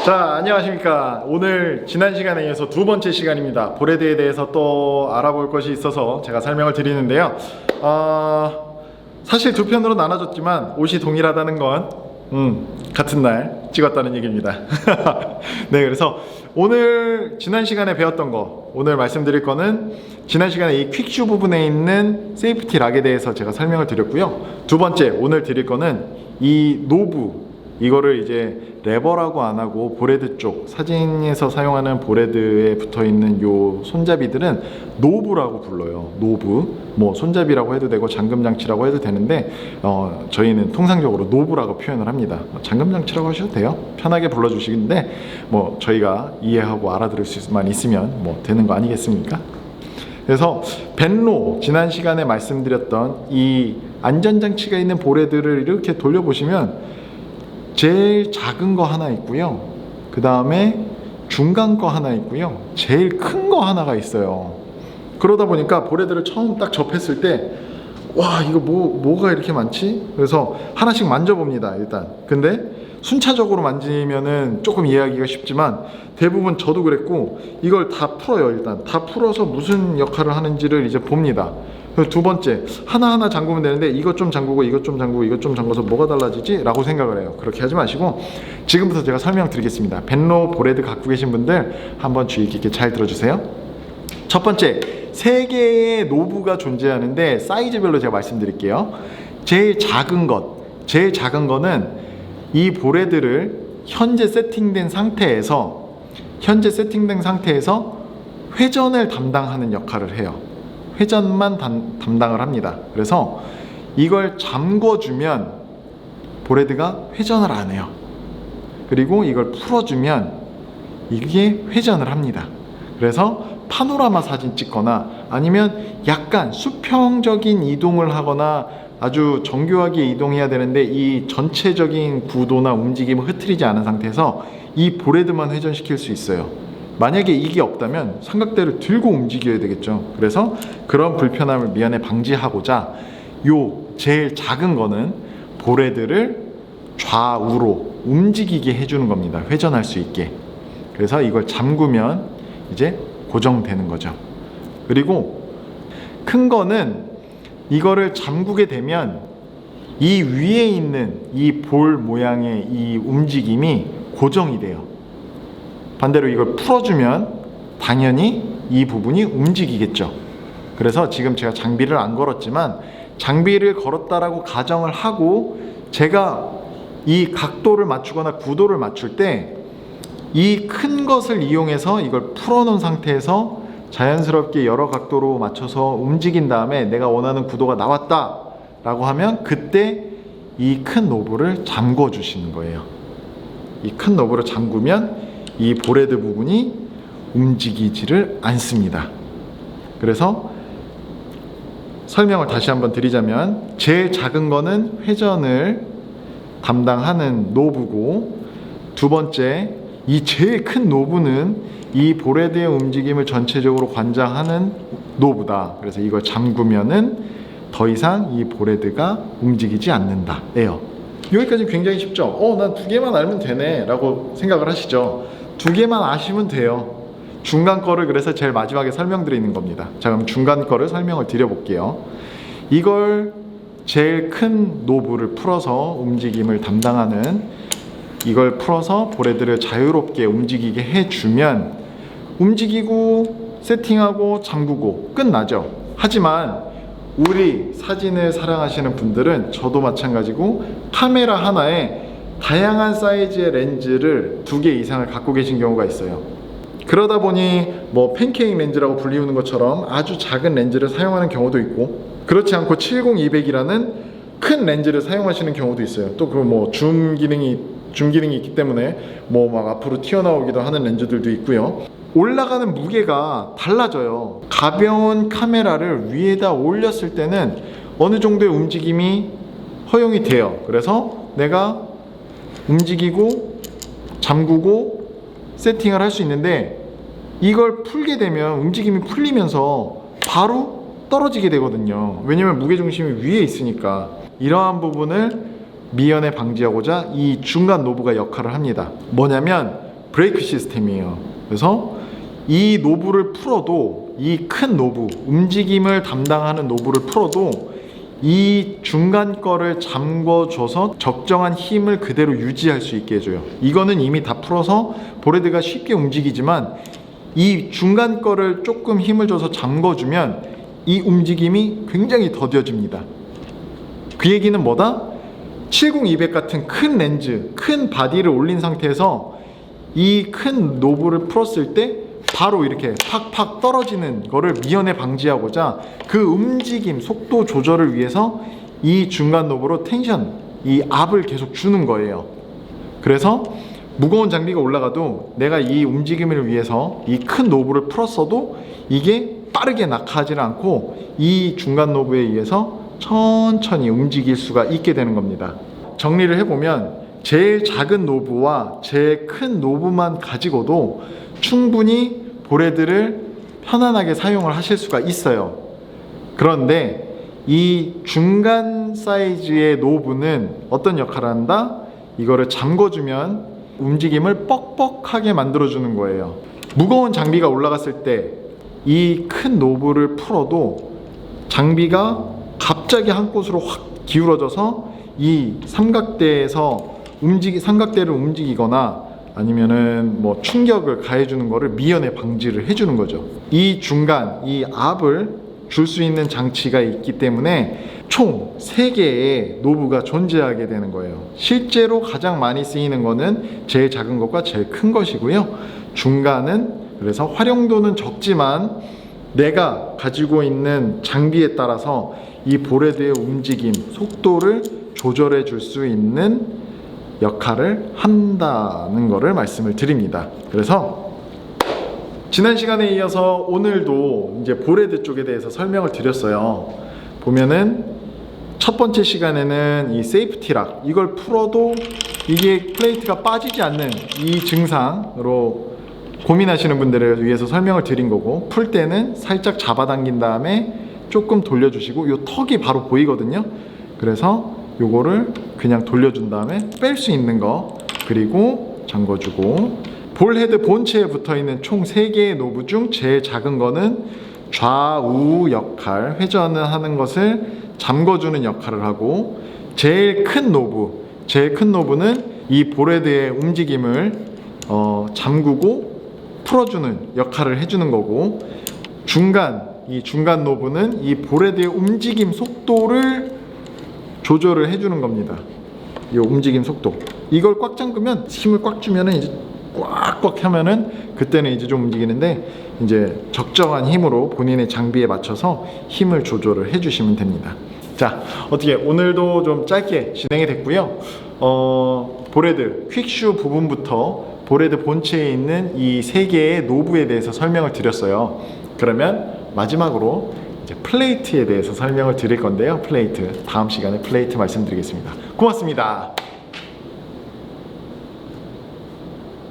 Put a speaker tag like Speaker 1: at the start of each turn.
Speaker 1: 자, 안녕하십니까. 오늘 지난 시간에 이어서 두 번째 시간입니다. 보레드에 대해서 또 알아볼 것이 있어서 제가 설명을 드리는데요. 사실 두 편으로 나눠졌지만 옷이 동일하다는 건 같은 날 찍었다는 얘기입니다. 네, 그래서 오늘 지난 시간에 배웠던 거, 오늘 말씀드릴 거는 지난 시간에 이 퀵슈 부분에 있는 세이프티 락에 대해서 제가 설명을 드렸고요. 두 번째, 오늘 드릴 거는 이 노브, 이거를 이제 레버라고 안 하고 보레드 쪽, 사진에서 사용하는 보레드에 붙어 있는 요 손잡이들은 노브라고 불러요. 노브, 뭐 손잡이라고 해도 되고 잠금 장치라고 해도 되는데 저희는 통상적으로 노브라고 표현을 합니다. 잠금 장치라고 하셔도 돼요. 편하게 불러주시는데 뭐 저희가 이해하고 알아들을 수만 있으면 뭐 되는 거 아니겠습니까? 그래서 벤로, 지난 시간에 말씀드렸던 이 안전장치가 있는 보레드를 이렇게 돌려보시면 제일 작은 거 하나 있고요, 그 다음에 중간 거 하나 있고요, 제일 큰 거 하나가 있어요. 그러다 보니까 보레드를 처음 딱 접했을 때 와, 이거 뭐가 이렇게 많지? 그래서 하나씩 만져봅니다. 일단 근데 순차적으로 만지면은 조금 이해하기가 쉽지만 대부분 저도 그랬고, 이걸 다 풀어요. 일단 다 풀어서 무슨 역할을 하는지를 이제 봅니다. 두 번째, 하나하나 잠그면 되는데 이것 좀 잠그고 이것 좀 잠그고 이것 좀 잠궈서 뭐가 달라지지? 라고 생각을 해요. 그렇게 하지 마시고 지금부터 제가 설명드리겠습니다. 벤로 보레드 갖고 계신 분들 한번 주의 깊게 잘 들어주세요. 첫 번째, 세 개의 노브가 존재하는데 사이즈별로 제가 말씀드릴게요. 제일 작은 거는 이 보레드를 현재 세팅된 상태에서 회전을 담당하는 역할을 해요. 회전만 담당을 합니다. 그래서 이걸 잠궈주면 보레드가 회전을 안 해요. 그리고 이걸 풀어주면 이게 회전을 합니다. 그래서 파노라마 사진 찍거나 아니면 약간 수평적인 이동을 하거나 아주 정교하게 이동해야 되는데 이 전체적인 구도나 움직임을 흐트리지 않은 상태에서 이 보레드만 회전시킬 수 있어요. 만약에 이게 없다면 삼각대를 들고 움직여야 되겠죠. 그래서 그런 불편함을 미연에 방지하고자 요 제일 작은 거는 보레드를 좌우로 움직이게 해주는 겁니다. 회전할 수 있게. 그래서 이걸 잠그면 이제 고정되는 거죠. 그리고 큰 거는 이거를 잠그게 되면 이 위에 있는 이 볼 모양의 이 움직임이 고정이 돼요. 반대로 이걸 풀어주면 당연히 이 부분이 움직이겠죠. 그래서 지금 제가 장비를 안 걸었지만 장비를 걸었다라고 가정을 하고 제가 이 각도를 맞추거나 구도를 맞출 때 이 큰 것을 이용해서 이걸 풀어놓은 상태에서 자연스럽게 여러 각도로 맞춰서 움직인 다음에 내가 원하는 구도가 나왔다 라고 하면 그때 이 큰 노브를 잠궈 주시는 거예요. 이 큰 노브를 잠그면 이 보레드 부분이 움직이지를 않습니다. 그래서 설명을 다시 한번 드리자면 제일 작은 거는 회전을 담당하는 노브고, 두 번째, 이 제일 큰 노브는 이 보레드의 움직임을 전체적으로 관장하는 노브다. 그래서 이걸 잠그면은 더 이상 이 보레드가 움직이지 않는다 예요. 여기까지는 굉장히 쉽죠. 난 두 개만 알면 되네 라고 생각을 하시죠. 두 개만 아시면 돼요. 중간 거를 그래서 제일 마지막에 설명드리는 겁니다. 자, 그럼 중간 거를 설명을 드려볼게요. 이걸 제일 큰 노브를 풀어서 움직임을 담당하는, 이걸 풀어서 보레드를 자유롭게 움직이게 해주면 움직이고 세팅하고 잠그고 끝나죠. 하지만 우리 사진을 사랑하시는 분들은 저도 마찬가지고 카메라 하나에 다양한 사이즈의 렌즈를 2개 이상을 갖고 계신 경우가 있어요. 그러다 보니 뭐 팬케이크 렌즈라고 불리우는 것처럼 아주 작은 렌즈를 사용하는 경우도 있고, 그렇지 않고 70-200이라는 큰 렌즈를 사용하시는 경우도 있어요. 또 그 뭐 줌 기능이 있기 때문에 뭐 막 앞으로 튀어나오기도 하는 렌즈들도 있고요. 올라가는 무게가 달라져요. 가벼운 카메라를 위에다 올렸을 때는 어느 정도의 움직임이 허용이 돼요. 그래서 내가 움직이고 잠그고 세팅을 할 수 있는데 이걸 풀게 되면 움직임이 풀리면서 바로 떨어지게 되거든요. 왜냐면 무게중심이 위에 있으니까. 이러한 부분을 미연에 방지하고자 이 중간 노브가 역할을 합니다. 뭐냐면 브레이크 시스템이에요. 그래서 이 노브를 풀어도, 이 큰 노브, 움직임을 담당하는 노브를 풀어도 이 중간 거를 잠궈줘서 적정한 힘을 그대로 유지할 수 있게 해줘요. 이거는 이미 다 풀어서 보레드가 쉽게 움직이지만 이 중간 거를 조금 힘을 줘서 잠궈주면 이 움직임이 굉장히 더뎌집니다. 그 얘기는 뭐다? 70-200 같은 큰 렌즈, 큰 바디를 올린 상태에서 이 큰 노브를 풀었을 때 바로 이렇게 팍팍 떨어지는 거를 미연에 방지하고자 그 움직임, 속도 조절을 위해서 이 중간 노브로 텐션, 이 압을 계속 주는 거예요. 그래서 무거운 장비가 올라가도 내가 이 움직임을 위해서 이 큰 노브를 풀었어도 이게 빠르게 낙하하지 않고 이 중간 노브에 의해서 천천히 움직일 수가 있게 되는 겁니다. 정리를 해보면 제일 작은 노브와 제일 큰 노브만 가지고도 충분히 보레드를 편안하게 사용을 하실 수가 있어요. 그런데 이 중간 사이즈의 노브는 어떤 역할을 한다? 이거를 잠궈주면 움직임을 뻑뻑하게 만들어주는 거예요. 무거운 장비가 올라갔을 때 이 큰 노브를 풀어도 장비가 갑자기 한 곳으로 확 기울어져서 이 삼각대를 움직이거나 아니면은 뭐 충격을 가해주는 거를 미연에 방지를 해주는 거죠. 이 중간, 이 압을 줄 수 있는 장치가 있기 때문에 총 3개의 노브가 존재하게 되는 거예요. 실제로 가장 많이 쓰이는 거는 제일 작은 것과 제일 큰 것이고요. 중간은 그래서 활용도는 적지만 내가 가지고 있는 장비에 따라서 이 보레드의 움직임, 속도를 조절해 줄 수 있는 역할을 한다는 것을 말씀을 드립니다. 그래서 지난 시간에 이어서 오늘도 이제 보레드 쪽에 대해서 설명을 드렸어요. 보면은 첫 번째 시간에는 이 세이프티락, 이걸 풀어도 이게 플레이트가 빠지지 않는 이 증상으로 고민하시는 분들을 위해서 설명을 드린 거고, 풀 때는 살짝 잡아당긴 다음에 조금 돌려주시고, 요 턱이 바로 보이거든요. 그래서 요거를 그냥 돌려준 다음에 뺄 수 있는 거, 그리고 잠궈주고, 볼 헤드 본체에 붙어있는 총 3개의 노브 중 제일 작은 거는 좌우 역할, 회전을 하는 것을 잠궈주는 역할을 하고, 제일 큰 노브는 이 볼 헤드의 움직임을 잠그고 풀어주는 역할을 해주는 거고, 이 중간 노브는 이 볼 헤드의 움직임 속도를 조절을 해주는 겁니다. 이 움직임 속도, 이걸 꽉 잠그면, 힘을 꽉 주면은 이제 꽉꽉 하면은 그때는 이제 좀 움직이는데, 이제 적정한 힘으로 본인의 장비에 맞춰서 힘을 조절을 해주시면 됩니다. 자, 어떻게 오늘도 좀 짧게 진행이 됐고요. 보레드 퀵슈 부분부터 보레드 본체에 있는 이 3개의 노브에 대해서 설명을 드렸어요. 그러면 마지막으로 이제 플레이트에 대해서 설명을 드릴 건데요. 플레이트, 다음 시간에 플레이트 말씀드리겠습니다. 고맙습니다.